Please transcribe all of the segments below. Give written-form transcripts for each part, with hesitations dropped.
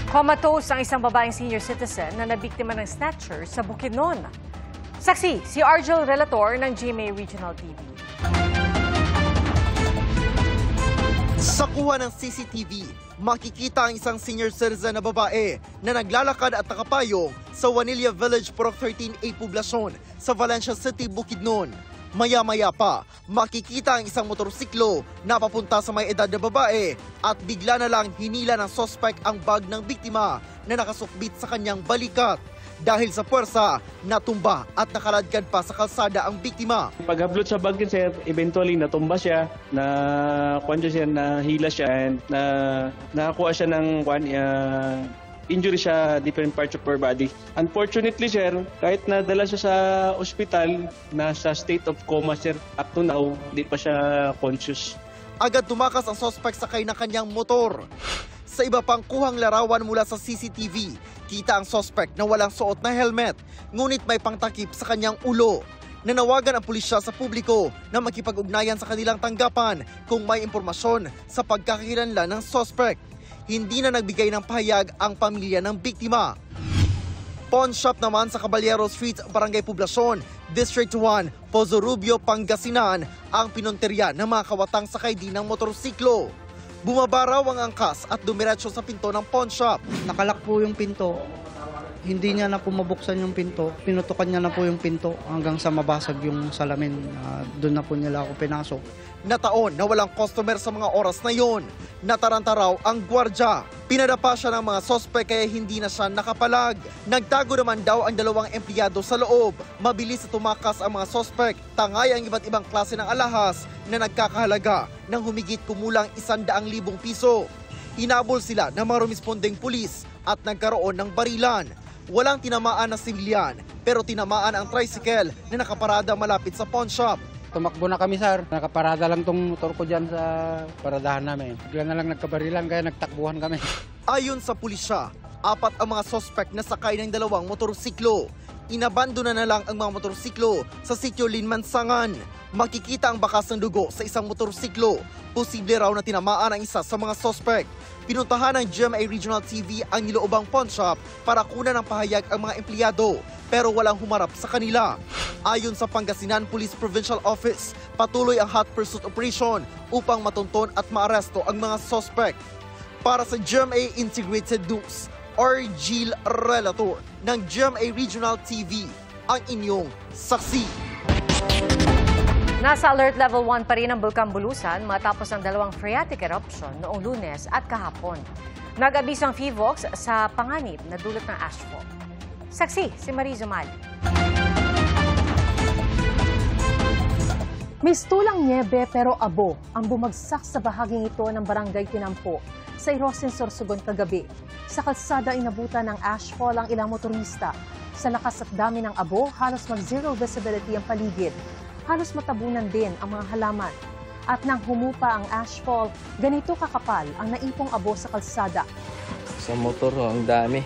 Comatose ang isang babaeng senior citizen na nabiktima ng snatcher sa Bukidnon. Saksi, si Argel Relator ng GMA Regional TV. Sa kuha ng CCTV, makikita ang isang senior citizen na babae na naglalakad at nakapayong sa Juanilla Village, Purok 13A Poblacion sa Valencia City, Bukidnon. Maya-maya pa, makikita ang isang motorsiklo na papunta sa may edad na babae at bigla na lang hinila ng suspect ang bag ng biktima na nakasukbit sa kanyang balikat. Dahil sa puwersa, natumba at nakaladkad pa sa kalsada ang biktima. Paghablot sa bag, sir, eventually natumba siya, nahila siya, and nakakuha siya ng injury siya different parts of her body. Unfortunately, sir, kahit nadala siya sa ospital, nasa state of coma, sir. Up to now, hindi pa siya conscious. Agad tumakas ang suspect sakay ng kanyang motor. Sa iba pang kuhang larawan mula sa CCTV, kita ang suspect na walang suot na helmet, ngunit may pangtakip sa kanyang ulo. Nanawagan ang pulisya sa publiko na makipag-ugnayan sa kanilang tanggapan kung may impormasyon sa pagkakakilanlan ng suspect. Hindi na nagbigay ng pahayag ang pamilya ng biktima. Pawn shop naman sa Caballero Street, Barangay Poblacion, District 1, Pozo Rubio, Pangasinan ang pinunteriya ng mga kawatang sakay din ng motorsiklo. Bumaba raw ang angkas at dumiretso sa pinto ng pawn shop. Nakalak po yung pinto. Hindi niya na po mabuksan yung pinto. Pinutukan niya na po yung pinto hanggang sa mabasag yung salamin. Doon na po nila ako pinasok. Nataon na walang customer sa mga oras na yon. Nataranta raw ang gwardya. Pinadapa siya ng mga sospek kaya hindi na siya nakapalag. Nagtago naman daw ang dalawang empleyado sa loob. Mabilis na tumakas ang mga sospek. Tangay ang iba't ibang klase ng alahas na nagkakahalaga ng humigit kumulang 100,000 piso. Hinabol sila ng mga rumispondeng pulis at nagkaroon ng barilan. Walang tinamaan na sibilyan pero tinamaan ang tricycle na nakaparada malapit sa pawn shop. Tumakbo na kami, sir. Nakaparada lang tong motor ko dyan sa paradahan namin. Bigla na lang nagkabarilan kaya nagtakbuhan kami. Ayon sa pulisya, 4 ang mga suspect na sakay ng dalawang motorsiklo. Inabandona na lang ang mga motorsiklo sa sitio Linmansangan. Makikita ang bakas ng dugo sa isang motorsiklo. Posible raw na tinamaan ang isa sa mga suspect. Pinuntahan ng GMA Regional TV ang niloobang pawn shop para kunan ng pahayag ang mga empleyado pero walang humarap sa kanila. Ayon sa Pangasinan Police Provincial Office, patuloy ang hot pursuit operation upang matunton at maaresto ang mga suspect. Para sa GMA Integrated News, Argel Relator ng GMA Regional TV, ang inyong saksi. Nasa alert level 1 pa rin ang Bulkan Bulusan matapos ang dalawang phreatic eruption noong Lunes at kahapon. Nag-abisang PHIVOLCS sa panganib na dulot ng ashfall. Saksi, si Marie Zumali. Mistulang niebe pero abo ang bumagsak sa bahaging ito ng Barangay Tinampo sa Irosin, Sorsogon kagabi. Sa kalsada inabutan ng ashfall ang ilang motorista. Sa lakas at dami ng abo, halos mag-zero visibility ang paligid. Halos matabunan din ang mga halaman. At nang humupa ang ashfall, ganito kakapal ang naipong abo sa kalsada. Sa motor, ang dami.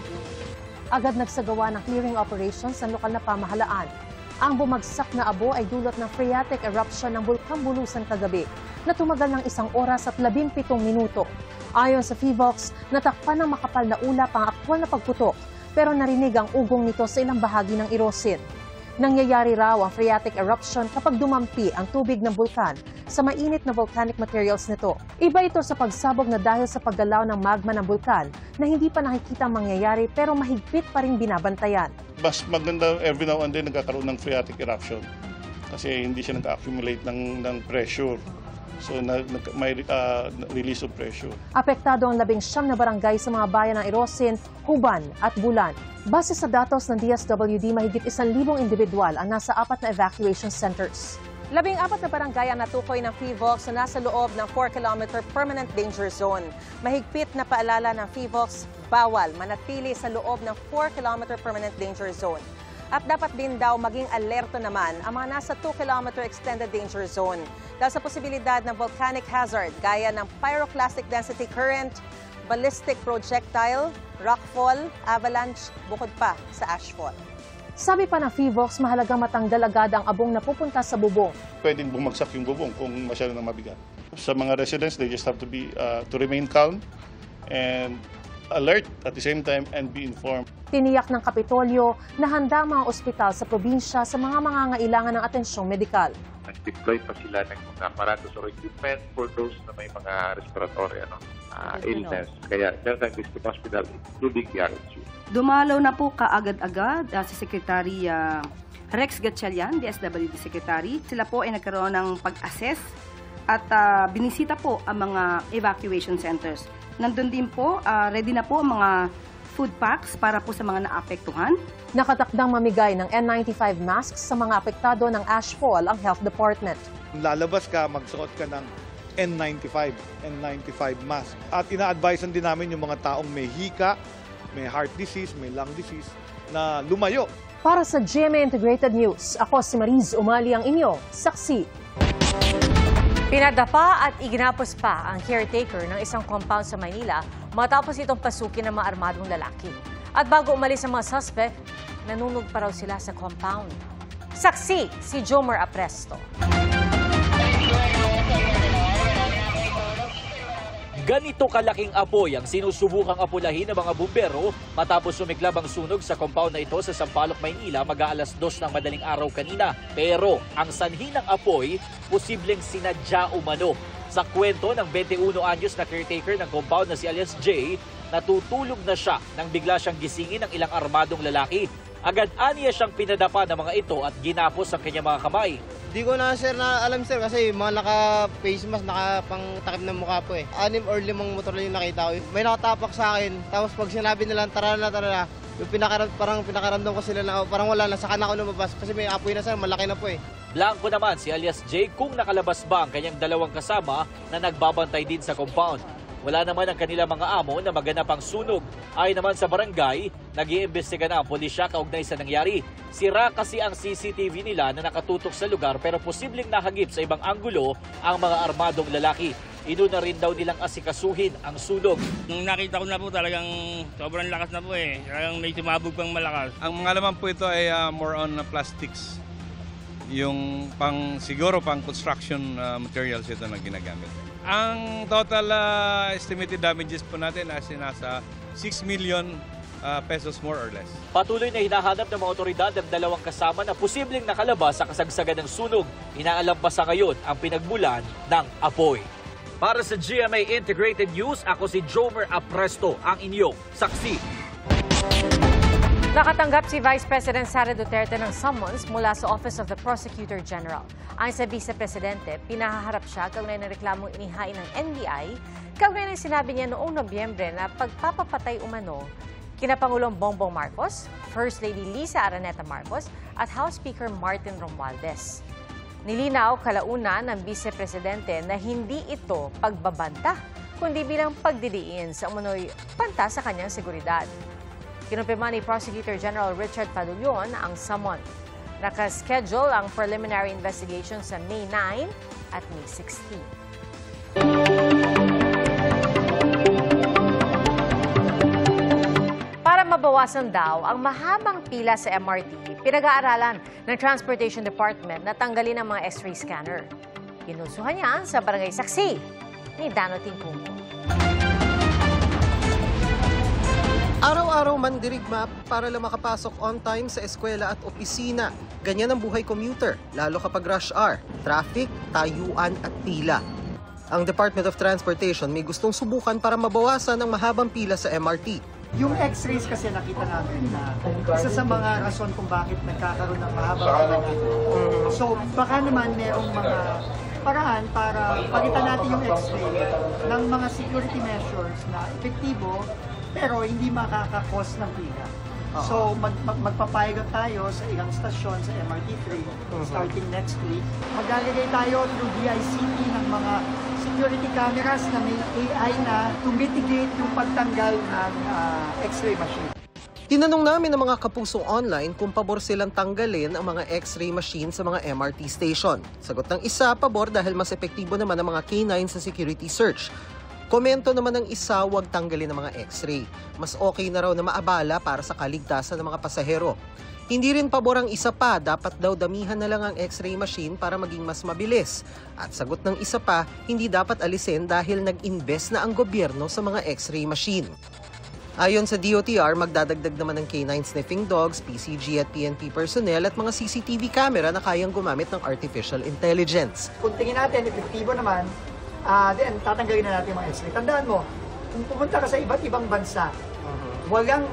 Agad nagsagawa ng clearing operations ang lokal na pamahalaan. Ang bumagsak na abo ay dulot ng phreatic eruption ng Bulkan Bulusan kagabi na tumagal ng 1 oras at 17 minuto. Ayon sa PHIVOLCS, natakpan ng makapal na ulap ang aktwal na pagputok pero narinig ang ugong nito sa ilang bahagi ng Irosin. Nangyayari raw ang phreatic eruption kapag dumampi ang tubig ng bulkan sa mainit na volcanic materials nito. Iba ito sa pagsabog na dahil sa paggalaw ng magma ng bulkan na hindi pa nakikita mangyayari pero mahigpit pa rin binabantayan. Mas maganda every now and then nagkakaroon ng phreatic eruption kasi hindi siya nag-accumulate ng pressure. So may release of pressure. Apektado ang 19 na barangay sa mga bayan ng Irosin, Huban at Bulan. Base sa datos ng DSWD, mahigit 1,000 individual ang nasa 4 na evacuation centers. 14 na barangay ang natukoy ng PHIVOLCS na nasa loob ng 4-kilometer permanent danger zone. Mahigpit na paalala ng PHIVOLCS, bawal manatili sa loob ng 4-kilometer permanent danger zone. At dapat din daw maging alerto naman ang mga nasa 2-kilometer extended danger zone dahil sa posibilidad ng volcanic hazard gaya ng pyroclastic density current, ballistic projectile, rockfall, avalanche, bukod pa sa ashfall. Sabi pa ng PHIVOLCS, mahalagang matanggal agad ang abong napupunta sa bubong. Pwedeng bumagsak yung bubong kung masyado nang mabigat. Sa mga residents, they just have to remain calm and alert at the same time and be informed. Tiniyak ng Kapitolyo na handa ang mga ospital sa probinsya sa mga mangangailangan ng atensyong medikal. Nag-deploy pa sila ng mga aparatos or equipment for those na may mga respiratory illness. Kaya General District Hospital, including the RHU. Dumalaw na po kaagad-agad si Secretary Rex Gatchalian, DSWD Secretary. Sila po ay nagkaroon ng pag-assess at binisita po ang mga evacuation centers. Nandun din po, ready na po ang mga food packs para po sa mga naapektuhan. Nakatakdang mamigay ng N95 masks sa mga apektado ng ash fall ang Health Department. Lalabas ka, magsuot ka ng N95 mask. At ina-advisean din namin yung mga taong may hika, may heart disease, may lung disease na lumayo. Para sa GMA Integrated News, ako si Mariz Umali ang inyo, saksi. Pinadapa at iginapos pa ang caretaker ng isang compound sa Maynila matapos itong pasukin ng mga armadong lalaki. At bago umalis ang mga suspect, nanunog pa raw sila sa compound. Saksi si Jomer Apresto. Ganito kalaking apoy ang sinusubukang apulahin ng mga bumbero matapos sumiklab ang sunog sa compound na ito sa Sampaloc, Maynila mag-aalas 2 ng madaling araw kanina. Pero ang sanhi ng apoy, posibleng sinadya umano. Sa kwento ng 21 anyos na caretaker ng compound na si alias J, natutulog na siya nang bigla siyang gisingin ng ilang armadong lalaki. Agad aniya siyang pinadapa ng mga ito at ginapos ang kanyang mga kamay. Di ko na sir na alam sir kasi mga naka-face mask, nakapangtakip ng mukha po eh. 6 or 5 motor lang yung nakita ko. May nakatapak sa akin, tapos pag sinabi nila tara na, yung pinakaramdam ko sila na parang wala na, saka na ako lumabas kasi may apoy na sir, malaki na po eh. Blanco naman si alias J kung nakalabas ba ang kanyang dalawang kasama na nagbabantay din sa compound. Wala naman ang kanilang mga amo na maganap ang sunog. Ayon naman sa barangay, nag-iimbestiga na ang pulisya kaugnay sa nangyari. Sira kasi ang CCTV nila na nakatutok sa lugar pero posibleng nahagip sa ibang anggulo ang mga armadong lalaki. Inuna rin daw nilang asikasuhin ang sunog. Nung nakita ko na po talagang sobrang lakas na po eh. Talagang may sumabog pang malakas. Ang mga laman po ito ay more on plastics. Yung siguro pang construction materials ito na ginagamit. Ang total estimated damages po natin ay nasa 6 million pesos more or less. Patuloy na hinahanap ng mga otoridad ang dalawang kasama na posibleng nakalabas sa kasagsagan ng sunog. Inaalam pa sa ngayon ang pinagmulan ng apoy. Para sa GMA Integrated News, ako si Jomer Apresto, ang inyong saksi. Nakatanggap si Vice President Sara Duterte ng summons mula sa Office of the Prosecutor General. Ayon sa Vice Presidente, pinahaharap siya kaugnay ng reklamong inihain ng NBI, kaugnay ng sinabi niya noong Nobyembre na pagpapapatay umano kina Pangulong Bongbong Marcos, First Lady Lisa Araneta Marcos at House Speaker Martin Romualdez. Nilinaw kalauna ng Vice Presidente na hindi ito pagbabanta, kundi bilang pagdidiin sa umano'y panta sa kanyang seguridad. Kinumpirma ni Prosecutor General Richard Padulyon ang summon. Nakaschedule ang preliminary investigation sa May 9 at May 16. Para mabawasan daw ang mahabang pila sa MRT, pinag-aaralan ng Transportation Department na tanggalin ang mga X-ray scanner. Kinusuhan niya sa Barangay Saksi ni Dano Tingkungko. Araw-araw mandirigma para lang makapasok on time sa eskwela at opisina. Ganyan ang buhay commuter, lalo kapag rush hour, traffic, tayuan at pila. Ang Department of Transportation may gustong subukan para mabawasan ang mahabang pila sa MRT. Yung X-rays kasi nakita namin na isa sa mga rason kung bakit nagkakaroon ng mahabang pila dito. So baka naman merong mga paraan para palitan natin yung X-ray ng mga security measures na epektibo pero hindi makaka-cause ng pila. So magpapayag tayo sa ilang stasyon sa MRT3 starting next week. Maglalagay tayo through DICT ng mga security cameras na may AI na to mitigate yung pagtanggal ng X-ray machine. Tinanong namin ang mga kapusong online kung pabor silang tanggalin ang mga X-ray machine sa mga MRT station. Sagot ng isa, pabor dahil mas epektibo naman ang mga K9 sa security search. Komento naman ng isa, huwag tanggalin ang mga X-ray. Mas okay na raw na maabala para sa kaligtasan ng mga pasahero. Hindi rin pabor ang isa pa, dapat daw damihan na lang ang X-ray machine para maging mas mabilis. At sagot ng isa pa, hindi dapat alisin dahil nag-invest na ang gobyerno sa mga X-ray machine. Ayon sa DOTR, magdadagdag naman ng K9 sniffing dogs, PCG at PNP personnel at mga CCTV camera na kayang gumamit ng artificial intelligence. Kung tingin natin, epektibo naman, then tatanggalin na natin yung mga X-ray. Tandaan mo, kung pumunta ka sa iba't ibang bansa, walang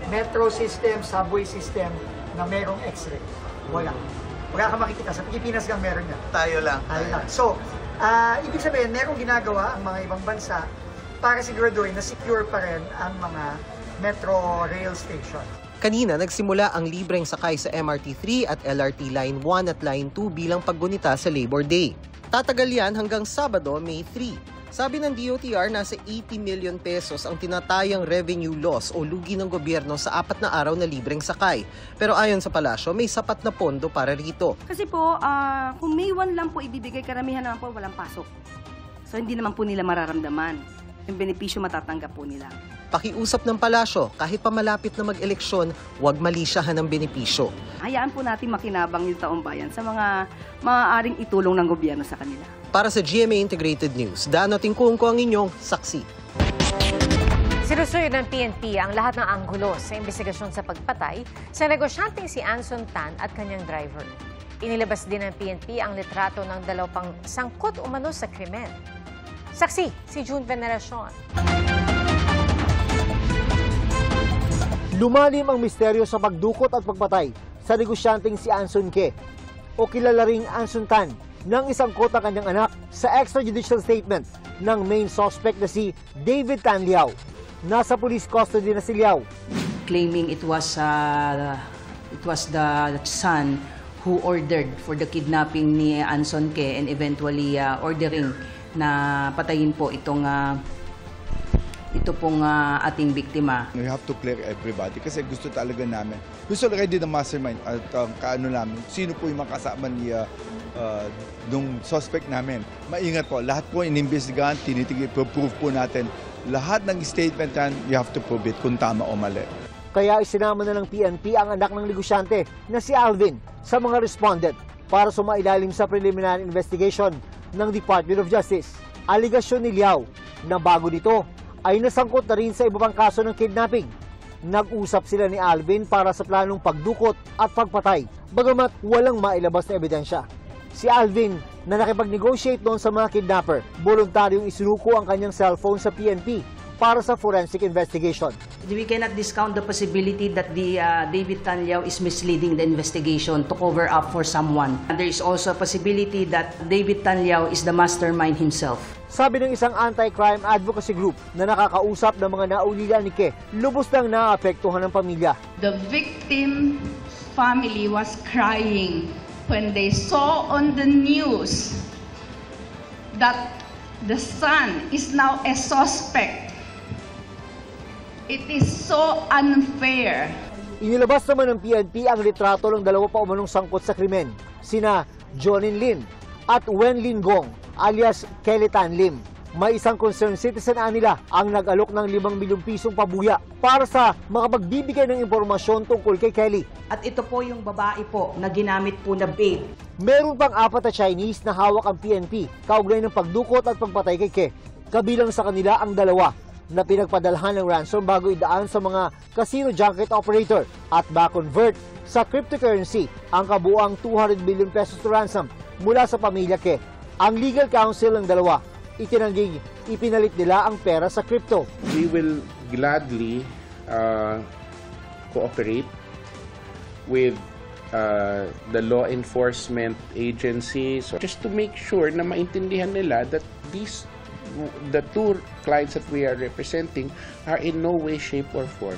metro system, subway system na merong X-ray. Wala. Wala ka makikita. Sa Pilipinas lang meron yan. Tayo lang. So, ibig sabihin, merong ginagawa ang mga ibang bansa para siguraduhin na secure pa rin ang mga metro rail station. Kanina, nagsimula ang libreng sakay sa MRT 3 at LRT Line 1 at Line 2 bilang paggunita sa Labor Day. Tatagal yan hanggang Sabado, May 3. Sabi ng DOTR, nasa 80 million pesos ang tinatayang revenue loss o lugi ng gobyerno sa 4 na araw na libreng sakay. Pero ayon sa palasyo, may sapat na pondo para rito. Kasi po, kung May 1 lang po ibibigay, karamihan naman po walang pasok. So hindi naman po nila mararamdaman. Yung benepisyo matatanggap po nila. Pakiusap ng palasyo, kahit pa malapit na mag-eleksyon, huwag malisyahan ng benepisyo. Hayaan po natin makinabang yung taong bayan sa mga maaaring itulong ng gobyerno sa kanila. Para sa GMA Integrated News, Dano Tingkungko ang inyong saksi. Sinusuyo ng PNP ang lahat ng anggulo sa investigasyon sa pagpatay sa negosyanteng si Anson Tan at kanyang driver. Inilabas din ng PNP ang litrato ng 2 pang sangkot umano sa krimen. Saksi, si June Veneracion. Lumalim ang misteryo sa pagdukot at pagpatay sa negosyanteng si Anson Ke o kilala ring Anson Tan ng isang kota kanyang anak sa extrajudicial statement ng main suspect na si David Tan Liao. Nasa police custody na si Liao. Claiming it was the son who ordered for the kidnapping ni Anson Ke and eventually ordering na patayin po ito pong ating biktima. We have to clear everybody kasi gusto talaga namin. Gusto already the mastermind at kaano namin, sino po yung makasama ni nung suspect namin. Maingat po, lahat po inimbestigahan, tinitigil, prove po natin. Lahat ng statement yan, you have to prove it kung tama o mali. Kaya isinama na ng PNP ang anak ng negosyante na si Alvin sa mga respondent para sumailalim sa preliminary investigation ng Department of Justice. Aligasyon ni Liao na bago nito ay nasangkot na rin sa iba pang kaso ng kidnapping. Nag-usap sila ni Alvin para sa planong pagdukot at pagpatay, bagamat walang mailabas na ebidensya. Si Alvin, na nakipag-negotiate noon sa mga kidnapper, voluntaryong isinuko ang kanyang cellphone sa PNP para sa forensic investigation. We cannot discount the possibility that the David Tan Liao is misleading the investigation to cover up for someone. And there is also a possibility that David Tan Liao is the mastermind himself. Sabi ng isang anti-crime advocacy group na nakakausap ng mga naulila ni Ke, lubos nang naapektuhan ng pamilya. The victim family was crying when they saw on the news that the son is now a suspect. It is so unfair. Inilabas naman ng PNP ang litrato ng 2 pa umanong sangkot sa krimen, sina Jonin Lin at Wen Lin Gong alias Kelly Tan Lim. May isang concerned citizen nila ang nag-alok ng 5 milyong pisong pabuya para sa makapagbibigay ng impormasyon tungkol kay Kelly. At ito po yung babae po na ginamit po na bait. Meron pang 4 na Chinese na hawak ang PNP kaugnay ng pagdukot at pagpatay kay Ke. Kabilang sa kanila ang 2 na pinagpadalhan ng ransom bago idaan sa mga casino junket operator at ba-convert sa cryptocurrency ang kabuang 200 million pesos to ransom mula sa pamilya Ke. Ang legal counsel ng 2, itinangging ipinalit nila ang pera sa crypto. We will gladly cooperate with the law enforcement agencies just to make sure na maintindihan nila that the 2 clients that we are representing are in no way, shape, or form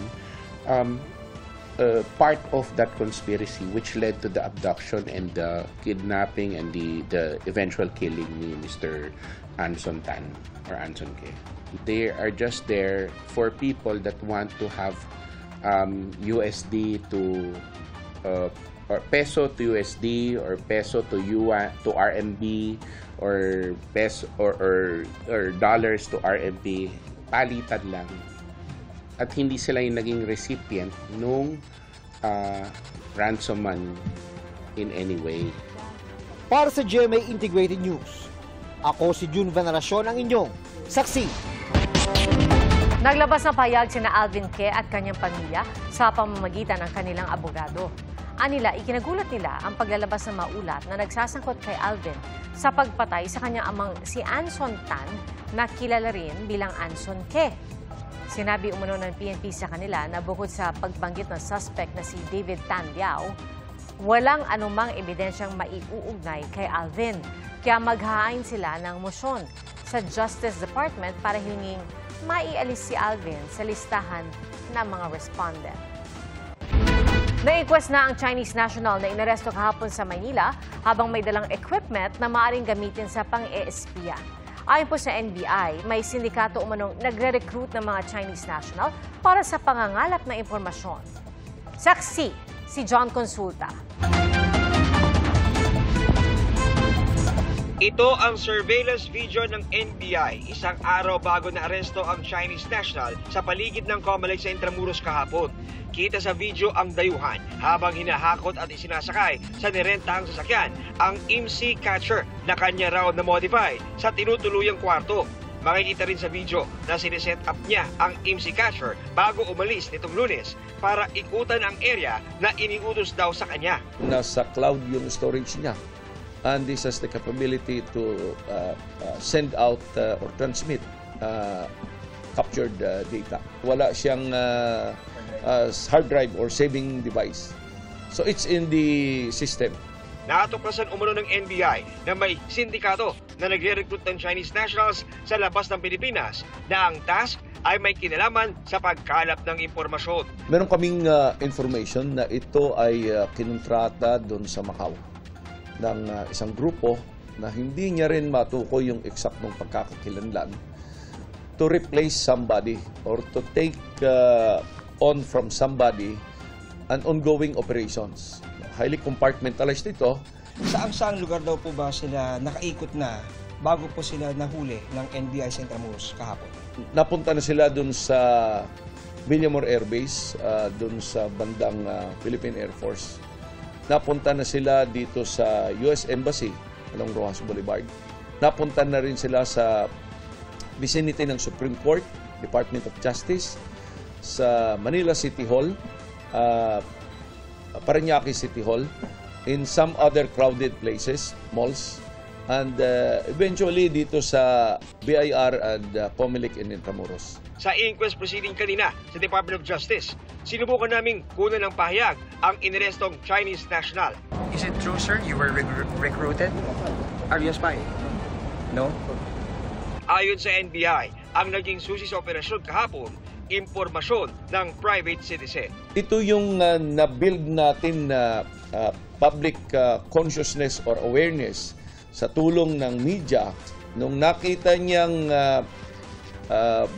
part of that conspiracy which led to the abduction and the kidnapping and the eventual killing ni Mr. Anson Tan or Anson Ke. They are just there for people that want to have USD to or peso to USD or peso to yuan to RMB or peso or dollars to RMB, palitan lang. At hindi sila yung naging recipient nung ransom man in any way. Para sa GMA Integrated News, ako si June Veneracion ang inyong saksi. Naglabas ng pahayag sina Alvin Ke at kanyang pamilya sa pamamagitan ng kanilang abogado. Anila, ikinagulat nila ang paglalabas ng maulat na nagsasangkot kay Alvin sa pagpatay sa kanyang amang si Anson Tan na kilala rin bilang Anson Ke. Sinabi umano ng PNP sa kanila na bukod sa pagbanggit ng suspect na si David Tan Liao, walang anumang ebidensyang maiuugnay kay Alvin. Kaya maghahain sila ng motion sa Justice Department para hinging maialis si Alvin sa listahan ng mga respondent. Na-inquest na ang Chinese national na inaresto kahapon sa Maynila habang may dalang equipment na maaaring gamitin sa pang-eespiya. Ayon po sa NBI, may sindikato umanong nagre-recruit ng mga Chinese national para sa pangangalap na impormasyon. Saksi, si John Consulta. Ito ang surveillance video ng NBI, isang araw bago na aresto ang Chinese national sa paligid ng Comelec sa Intramuros kahapon. Kita sa video ang dayuhan habang hinahakot at isinasakay sa nirentahang sasakyan ang IMSI catcher na kanya raw na modify sa tinutuluyang kwarto. Makikita rin sa video na sineset up niya ang IMSI catcher bago umalis nitong Lunes para ikutan ang area na iniutos daw sa kanya. Nasa cloud yung storage niya. And this has the capability to send out or transmit captured data. Wala siyang hard drive or saving device. So it's in the system. Natuklasan umano ng NBI na may sindikato na nagre-recruit ng Chinese nationals sa labas ng Pilipinas na ang task ay may kinalaman sa pagkalap ng impormasyon. Meron kaming information na ito ay kinontrata doon sa Macau ng isang grupo na hindi niya rin matukoy yung eksaktong pagkakakilanlan to replace somebody or to take on from somebody an ongoing operations. Highly compartmentalized ito. Saang lugar daw po ba sila nakaikot na bago po sila nahuli ng NBI sa Intramuros kahapon? Napunta na sila dun sa Villamor Air Base, dun sa bandang Philippine Air Force. Napunta na sila dito sa US Embassy along Rojas Boulevard. Napunta na rin sila sa vicinity ng Supreme Court, Department of Justice, sa Manila City Hall, Parañaque City Hall, in some other crowded places, malls, and eventually dito sa BIR and Comelec in Intramuros. Sa inquest proceeding kanina sa Department of Justice, sinubukan naming kunan ng pahayag ang inarestong Chinese national. Is it true, sir, you were recruited? Are you a spy? No? Ayon sa NBI, ang naging susi sa operasyon kahapon, impormasyon ng private citizen. Ito yung na-build natin na public consciousness or awareness sa tulong ng media nung nakita niyang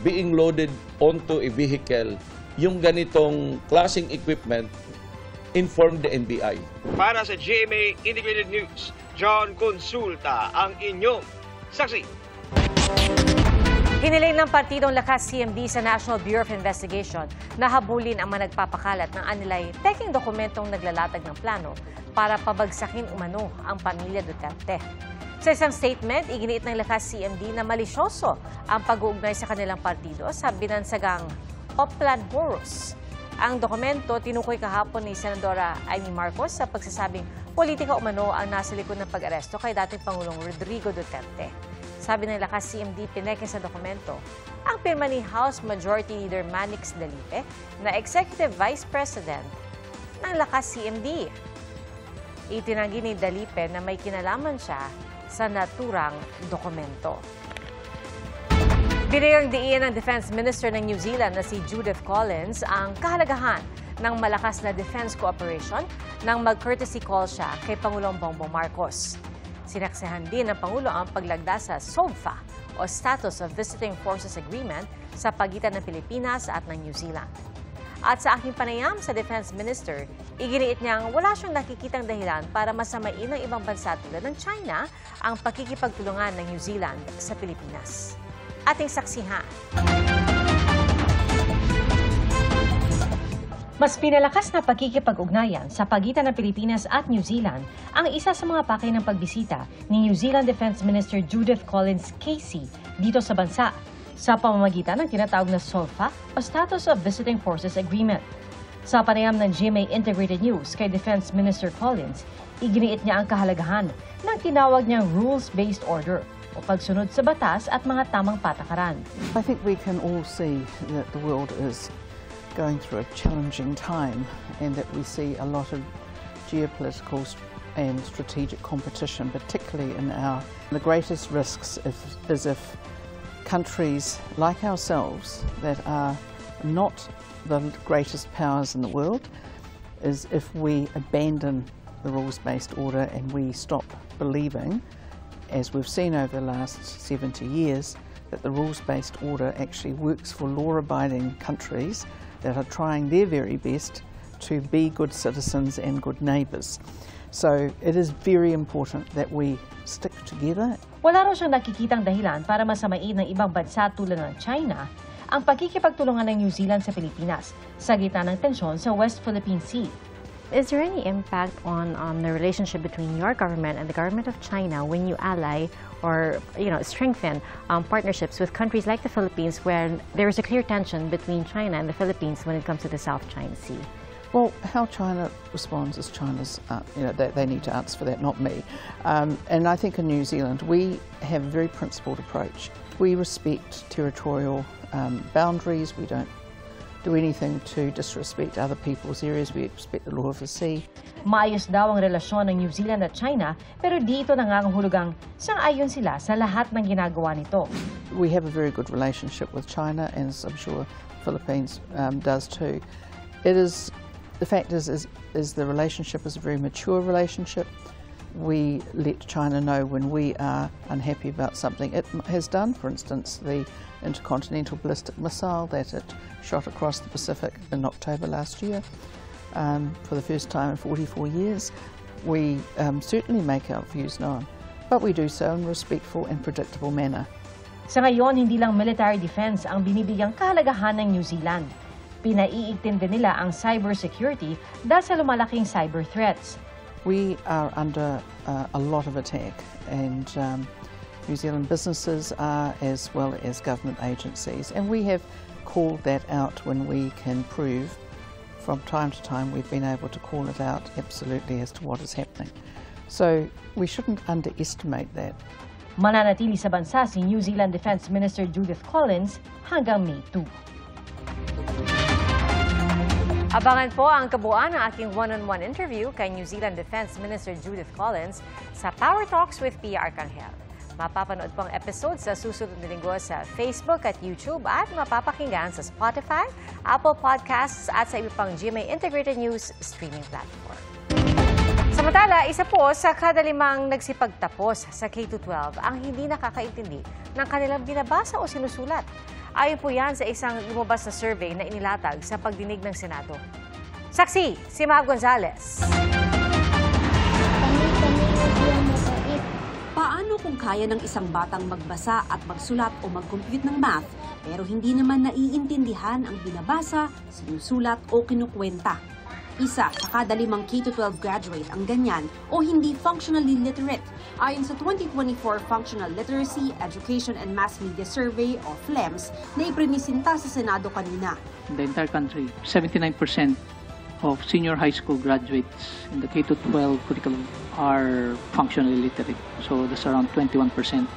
being loaded onto a vehicle yung ganitong klaseng equipment, informed the NBI. Para sa GMA Integrated News, John Consulta ang inyong saksi. Hiniling ng partidong Lakas CMD sa National Bureau of Investigation na habulin ang mga nagpapakalat ng anilay peking dokumentong naglalatag ng plano para pabagsakin umano ang pamilya Duterte. Sa isang statement, iginiit ng Lakas CMD na malisyoso ang pag-uugnay sa kanilang partido sa binansagang Oplan Horus. Ang dokumento tinukoy kahapon ni Senadora Amy Marcos sa pagsasabing politika umano ang nasa likod ng pag-aresto kay dating Pangulong Rodrigo Duterte. Sabi ng Lakas CMD, pineke sa dokumento ang pirma ni House Majority Leader Manix Dalipe na Executive Vice President ng Lakas CMD. Itinanggi ni Dalipe na may kinalaman siya sa naturang dokumento. Binigyang diin ng Defense Minister ng New Zealand na si Judith Collins ang kahalagahan ng malakas na defense cooperation nang mag-courtesy call siya kay Pangulong Bongbong Marcos. Sinaksehan din ng Pangulo ang paglagda sa SOVFA o Status of Visiting Forces Agreement sa pagitan ng Pilipinas at ng New Zealand. At sa aking panayam sa Defense Minister, iginiit niyang wala siyang nakikitang dahilan para masamain ng ibang bansa tulad ng China ang pakikipagtulungan ng New Zealand sa Pilipinas. Ating saksihan. Mas pinalakas na pagkikipag-ugnayan sa pagitan ng Pilipinas at New Zealand ang isa sa mga pakay ng pagbisita ni New Zealand Defense Minister Judith Collins Casey dito sa bansa. sa pamamagitan ng tinatawag na SOLFA o Status of Visiting Forces Agreement. Sa panayam ng GMA Integrated News kay Defense Minister Collins, iginiit niya ang kahalagahan ng tinawag niyang rules-based order o pagsunod sa batas at mga tamang patakaran. I think we can all see that the world is going through a challenging time and that we see a lot of geopolitical and strategic competition, particularly in the greatest risks is if countries like ourselves that are not the greatest powers in the world, is if we abandon the rules-based order and we stop believing, as we've seen over the last 70 years, that the rules-based order actually works for law-abiding countries that are trying their very best to be good citizens and good neighbours. So it is very important that we stick together. Wala raw siyang nakikitang dahilan para masamain ng ibang bansa tulad ng China ang pagkikipagtulungan ng New Zealand sa Pilipinas sa gitna ng tensyon sa West Philippine Sea. Is there any impact on the relationship between your government and the government of China when you ally or strengthen partnerships with countries like the Philippines, where there is a clear tension between China and the Philippines when it comes to the South China Sea? Well, how China responds is China's, they need to answer for that, not me. And I think in New Zealand, we have a very principled approach. We respect territorial boundaries. We don't do anything to disrespect other people's areas. We respect the law of the sea. Maayos daw ang relasyon ng New Zealand at China, pero di ito nangangahulugang sang-ayon sila sa lahat ng ginagawa nito. We have a very good relationship with China, and I'm sure Philippines does too. The fact is the relationship is a very mature relationship. We let China know when we are unhappy about something it has done. For instance, the intercontinental ballistic missile that it shot across the Pacific in October last year. For the first time in 44 years. We certainly make our views known, but we do so in a respectful and predictable manner. Sa ngayon, hindi lang military defense ang binibigyang kahalagahan ng New Zealand. Pinaiigtin din nila ang cybersecurity dahil sa lumalaking cyber threats. We are under a lot of attack, and New Zealand businesses are, as well as government agencies, and we have called that out when we can prove. From time to time we've been able to call it out absolutely as to what is happening. So we shouldn't underestimate that. Mananatili sa bansa si New Zealand Defense Minister Judith Collins hanggang May 2. Abangan po ang kabuuan ng aking one-on-one interview kay New Zealand Defense Minister Judith Collins sa Power Talks with Pia Arcangel. Mapapanood po ang episode sa susunod na linggo sa Facebook at YouTube at mapapakinggan sa Spotify, Apple Podcasts at sa iba pang GMA Integrated News streaming platform. Samantala, isa po sa kada 5 nagsipagtapos sa K-12 ang hindi nakakaintindi ng kanilang binabasa o sinusulat. Ayon po yan sa isang lumabas na survey na inilatag sa pagdinig ng Senado. Saksi, si Mav Gonzalez. Paano kung kaya ng isang batang magbasa at magsulat o mag-compute ng math pero hindi naman naiintindihan ang binabasa, sinusulat o kinukwenta? Isa sa kada 5 K-12 graduate ang ganyan o hindi functionally literate. Ayon sa 2024 Functional Literacy, Education and Mass Media Survey o FLEMS na iprinisinta sa Senado kanina. In the entire country, 79% of senior high school graduates in the K-12 curriculum are functionally literate. So that's around 21%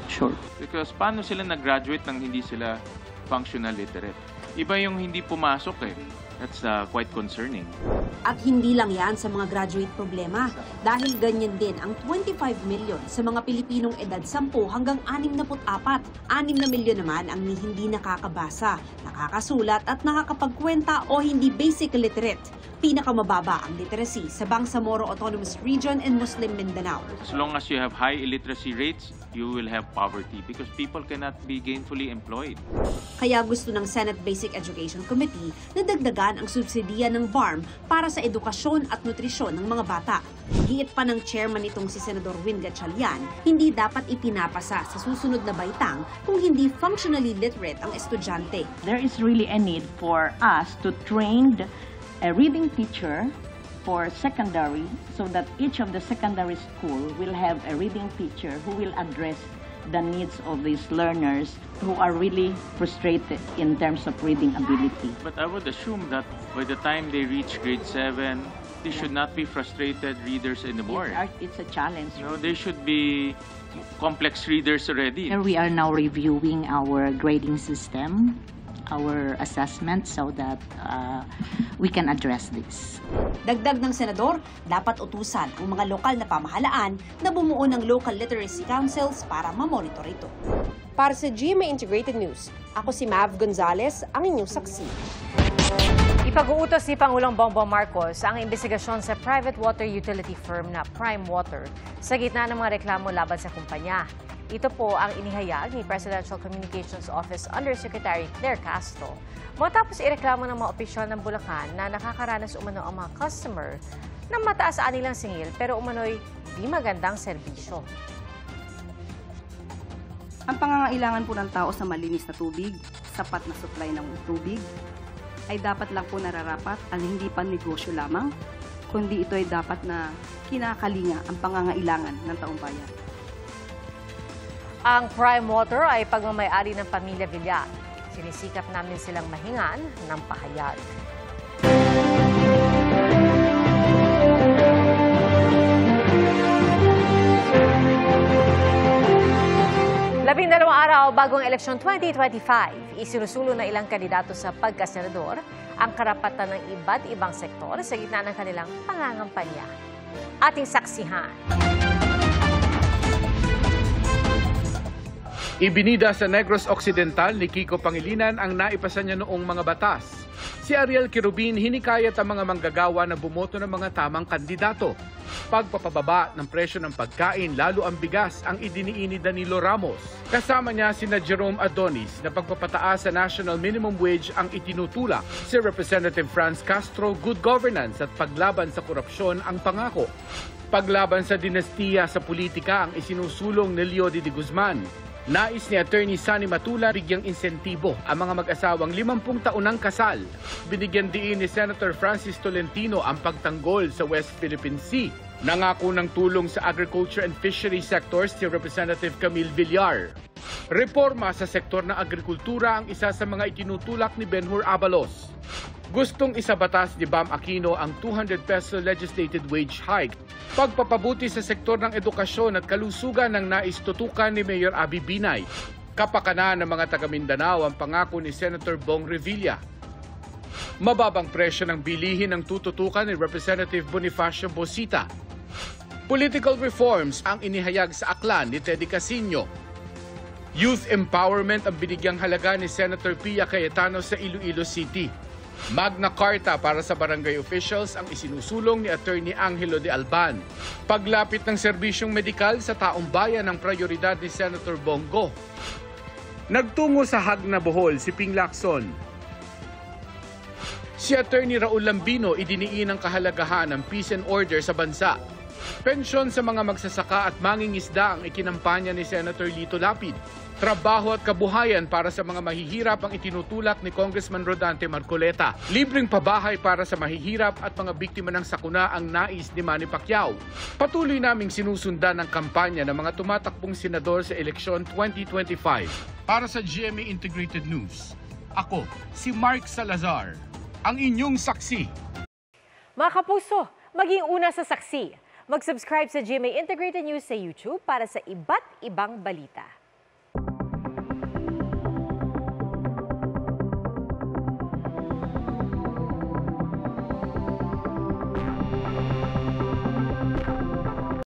short. Because paano sila nag-graduate nang hindi sila functional literate? Iba yung hindi pumasok eh. That's quite concerning. At hindi lang yan sa mga graduate problema dahil ganyan din ang 25 million sa mga Pilipinong edad 10 hanggang 64. 6 na milyon naman ang hindi nakakabasa, nakakasulat at nakakapagkwenta o hindi basic literate. Pinakamababa ang literacy sa Bangsamoro Autonomous Region and Muslim Mindanao. As long as you have high illiteracy rates, you will have poverty because people cannot be gainfully employed. Kaya gusto ng Senate Basic Education Committee na dagdagan ang subsidiya ng BARM para sa edukasyon at nutrisyon ng mga bata. Giit pa ng chairman nitong si Senador Win Gatchalian, hindi dapat ipinapasa sa susunod na baitang kung hindi functionally literate ang estudyante. There is really a need for us to train a reading teacher for secondary so that each of the secondary school will have a reading teacher who will address the needs of these learners who are really frustrated in terms of reading ability. But I would assume that by the time they reach grade 7, they should not be frustrated readers anymore. It's a challenge. No, they should be complex readers already. We are now reviewing our grading system, our assessment, so that we can address this. Dagdag ng senador, dapat utusan ang mga lokal na pamahalaan na bumuo ng local literacy councils para mamonitor ito. Para sa GMA Integrated News, ako si Mav Gonzalez, ang inyong saksi. Ipag-uutos ni Pangulong Bongbong Marcos ang investigasyon sa private water utility firm na Prime Water sa gitna ng mga reklamo laban sa kumpanya. Ito po ang inihayag ni Presidential Communications Office Undersecretary Claire Castro matapos ireklamo ng mga opisyal ng Bulacan na nakakaranas umano ang mga customer ng mataas anilang singil pero umano'y di magandang serbisyo. Ang pangangailangan po ng tao sa malinis na tubig, sapat na supply ng tubig, ay dapat lang po nararapat at hindi pa negosyo lamang, kundi ito ay dapat na kinakalinga ang pangangailangan ng taong bayan. Ang Prime Water ay pagmamay-ari ng Pamilya Villar. Sinisikap namin silang mahingan ng pahayag. 12 araw bagong eleksyon 2025, isinusulong na ilang kandidato sa pagkasenador ang karapatan ng iba't ibang sektor sa gitna ng kanilang pangangampanya. Ating saksihan. Ibinida sa Negros Occidental ni Kiko Pangilinan ang naipasa niya noong mga batas. Si Ariel Quirubin hinikayat ang mga manggagawa na bumoto ng mga tamang kandidato. Pagpapababa ng presyo ng pagkain, lalo ang bigas, ang idiniin ni Danilo Ramos. Kasama niya sina Jerome Adonis na pagpapataas sa national minimum wage ang itinutulak. Si Representative Franz Castro, good governance at paglaban sa korupsyon ang pangako. Paglaban sa dinastiya sa politika ang isinusulong ni Leo de Guzman. Nais ni Attorney Sunny Matula bigyang insentibo ang mga mag-asawang 50 taonang kasal. Binigyan diin ni Senator Francis Tolentino ang pagtanggol sa West Philippine Sea. Nangako ng tulong sa agriculture and fishery sectors si Representative Camille Villar. Reforma sa sektor ng agrikultura ang isa sa mga itinutulak ni Benhur Abalos. Gustong isabatas ni Bam Aquino ang 200 peso legislated wage hike. Pagpapabuti sa sektor ng edukasyon at kalusugan ng nais tutukan ni Mayor Abby Binay. Kapakanan ng mga taga-Mindanao ang pangako ni Senator Bong Revilla. Mababang presyo ng bilihin ang tututukan ni Representative Bonifacio Bosita. Political reforms ang inihayag sa aklan ni Teddy Casino. Youth empowerment ang binigyang halaga ni Senator Pia Cayetano sa Iloilo City. Magna Carta para sa barangay officials ang isinusulong ni Attorney Angelo de Alban. Paglapit ng serbisyong medikal sa taong bayan ang prioridad ni Senator Bongo. Nagtungo sa Hagna Bohol si Ping Lacson. Si Attorney Raul Lambino idiniin ang kahalagahan ng peace and order sa bansa. Pensyon sa mga magsasaka at mangingisda ang ikinampanya ni Senator Lito Lapid. Trabaho at kabuhayan para sa mga mahihirap ang itinutulak ni Congressman Rodante Marcoleta. Libreng pabahay para sa mahihirap at mga biktima ng sakuna ang nais ni Manny Pacquiao. Patuloy naming sinusundan ang kampanya ng mga tumatakbong senador sa eleksyon 2025. Para sa GMA Integrated News, ako si Mark Salazar, ang inyong saksi. Mga kapuso, maging una sa saksi. Mag-subscribe sa GMA Integrated News sa YouTube para sa iba't ibang balita.